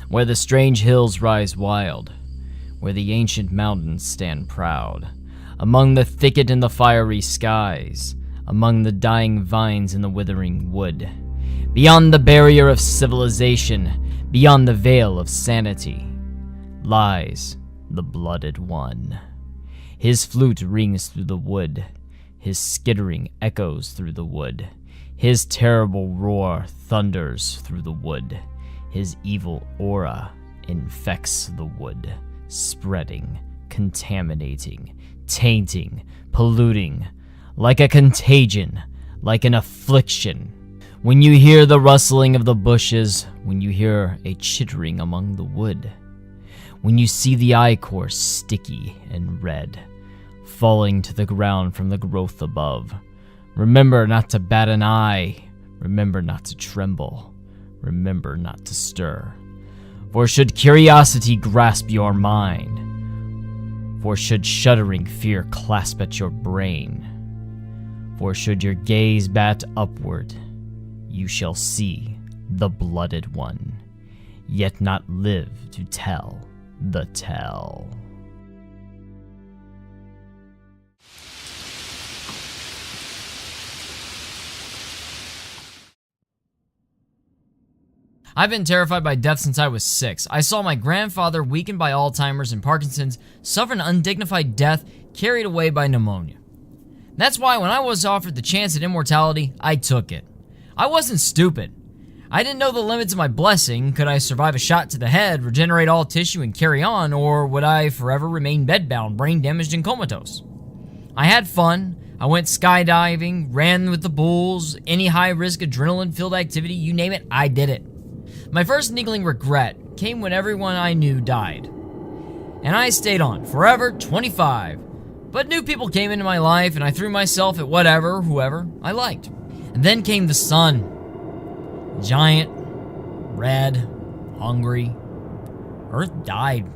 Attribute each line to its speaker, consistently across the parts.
Speaker 1: Where the strange hills rise wild, where the ancient mountains stand proud, among the thicket and the fiery skies, among the dying vines and the withering wood, beyond the barrier of civilization, beyond the veil of sanity, lies the Blooded One. His flute rings through the wood, his skittering echoes through the wood, his terrible roar thunders through the wood. His evil aura infects the wood, spreading, contaminating, tainting, polluting, like a contagion, like an affliction. When you hear the rustling of the bushes, when you hear a chittering among the wood, when you see the ichor sticky and red, falling to the ground from the growth above, remember not to bat an eye, remember not to tremble. Remember not to stir. For should curiosity grasp your mind, for should shuddering fear clasp at your brain, for should your gaze bat upward, you shall see the Blooded One, yet not live to tell the tale. I've been terrified by death since I was 6. I saw my grandfather, weakened by Alzheimer's and Parkinson's, suffer an undignified death carried away by pneumonia. That's why when I was offered the chance at immortality, I took it. I wasn't stupid. I didn't know the limits of my blessing. Could I survive a shot to the head, regenerate all tissue, and carry on, or would I forever remain bedbound, brain damaged, and comatose? I had fun. I went skydiving, ran with the bulls, any high-risk adrenaline-filled activity, you name it, I did it. My first niggling regret came when everyone I knew died. And I stayed on, forever 25. But new people came into my life and I threw myself at whoever I liked. And then came the sun. Giant, red, hungry. Earth died.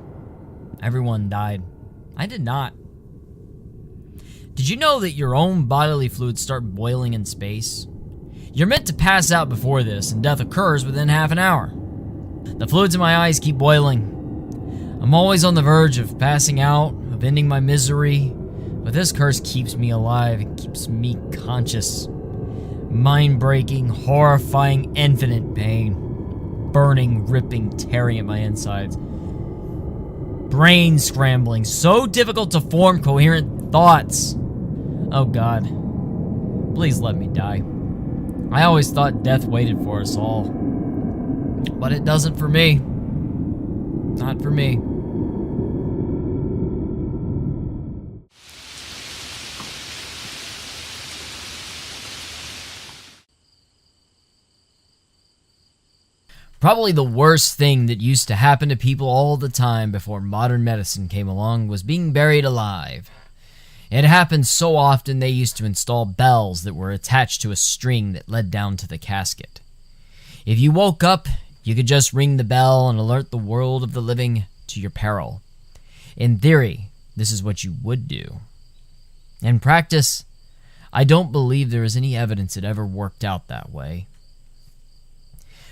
Speaker 1: Everyone died. I did not. Did you know that your own bodily fluids start boiling in space? You're meant to pass out before this, and death occurs within half an hour. The fluids in my eyes keep boiling. I'm always on the verge of passing out, of ending my misery, but this curse keeps me alive. It keeps me conscious. Mind-breaking, horrifying, infinite pain. Burning, ripping, tearing at my insides. Brain scrambling, so difficult to form coherent thoughts. Oh God, please let me die. I always thought death waited for us all. But it doesn't for me. Not for me. Probably the worst thing that used to happen to people all the time before modern medicine came along was being buried alive. It happened so often they used to install bells that were attached to a string that led down to the casket. If you woke up, you could just ring the bell and alert the world of the living to your peril. In theory, this is what you would do. In practice, I don't believe there is any evidence it ever worked out that way.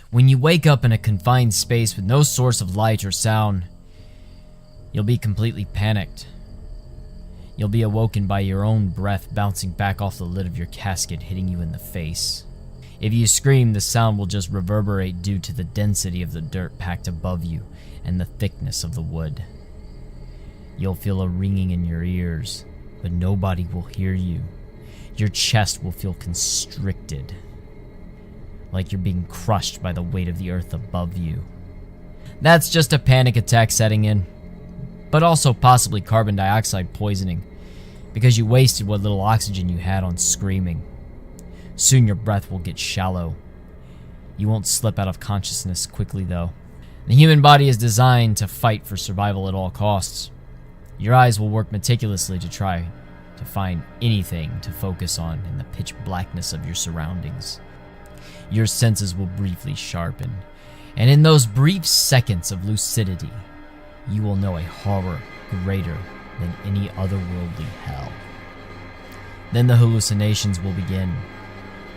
Speaker 1: When you wake up in a confined space with no source of light or sound, you'll be completely panicked. You'll be awoken by your own breath bouncing back off the lid of your casket, hitting you in the face. If you scream, the sound will just reverberate due to the density of the dirt packed above you and the thickness of the wood. You'll feel a ringing in your ears, but nobody will hear you. Your chest will feel constricted, like you're being crushed by the weight of the earth above you. That's just a panic attack setting in, but also possibly carbon dioxide poisoning, because you wasted what little oxygen you had on screaming. Soon your breath will get shallow. You won't slip out of consciousness quickly, though. The human body is designed to fight for survival at all costs. Your eyes will work meticulously to try to find anything to focus on in the pitch blackness of your surroundings. Your senses will briefly sharpen, and in those brief seconds of lucidity, you will know a horror greater than any otherworldly hell. Then the hallucinations will begin.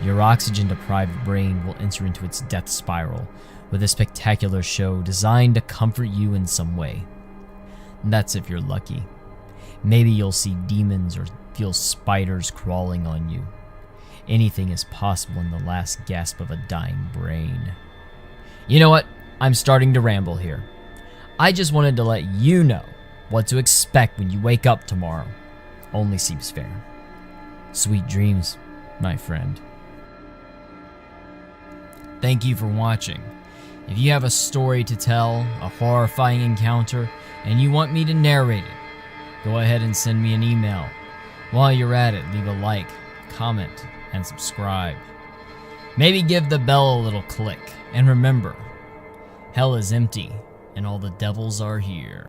Speaker 1: Your oxygen-deprived brain will enter into its death spiral with a spectacular show designed to comfort you in some way. That's if you're lucky. Maybe you'll see demons or feel spiders crawling on you. Anything is possible in the last gasp of a dying brain. You know what? I'm starting to ramble here. I just wanted to let you know what to expect when you wake up tomorrow. Only seems fair. Sweet dreams, my friend. Thank you for watching. If you have a story to tell, a horrifying encounter, and you want me to narrate it, go ahead and send me an email. While you're at it, leave a like, comment, and subscribe. Maybe give the bell a little click. And remember, hell is empty, and all the devils are here.